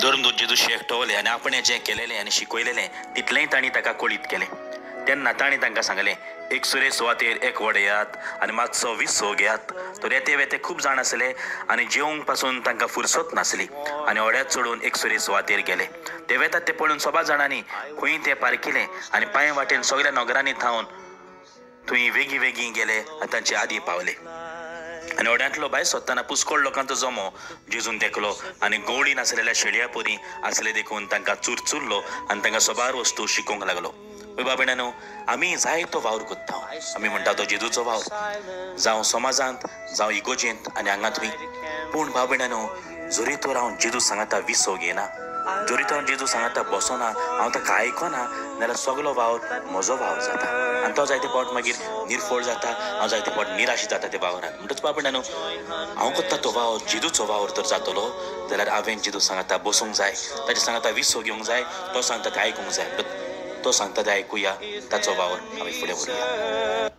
धरून तो जेजूशी एकटवले आनी आपणें जें केलेलें आनी शिकयलेलें तितलेंय तांणी ताका कळीत केलें. तेन्ना तांणी तांकां सांगलें, एक सुरे सुवातेर एक वडेयात आनी मातसो विसो घेयात. तो रेते वेते खूब जाण आसले आनी जेवंक पासून तांकां फुरसत नासली आनी ओड्यात चडून एक सुरे सुवातेर गेले. ते वेतात ते पळोवन सभा जाणांनी खंय ते पारकिले आनी पांय वाटेन सगळ्या नगरांनी थावन थंय वेगीं वेगीं गेले आनी तांचे आदीं पावले. आनी ओड्यांतलो भायर सोदतना पुस्कोळ लोकांचो जमो जेजून तेकलो आनी गवळी नासलेल्या शेळया पोरी आसले देखून तांकां चुरचुरलो आनी तांकां सोबार वस्तू शिकोवंक लागलो. बाबा भयणांनो, आमी जायतो वावर कोत्ता. आमी म्हणटा तो जेजूचो वावर, जावं समाजांत जावं इगोजेंत आनी हांगा थंय. पूण भाव भयणांनो, जोरी तर हांव जेजू सांगता विसो घेना, जोरी तर हांव जेजू सांगता बसोना, हांव ताका आयकना, नाल्यार सगलो वावर म्हजो वावर जाता आनी तो जायते फावट मागीर निर्फळ जाता. हांव जायते फावट निराश जाता त्या वावरान. म्हणटच बाब भयणांनो, हांव कोत्ता तो वावर जेजूचो वावर तर जातलो जाल्यार हांवें जेजू सांगता बसूंक जाय, ताचे सांगता विसो घेवंक जाय, तो सांगता तें आयकूंक जाय. तो सांगता तें आयकुया, ताचो वावर आमी फुडें व्हरुया.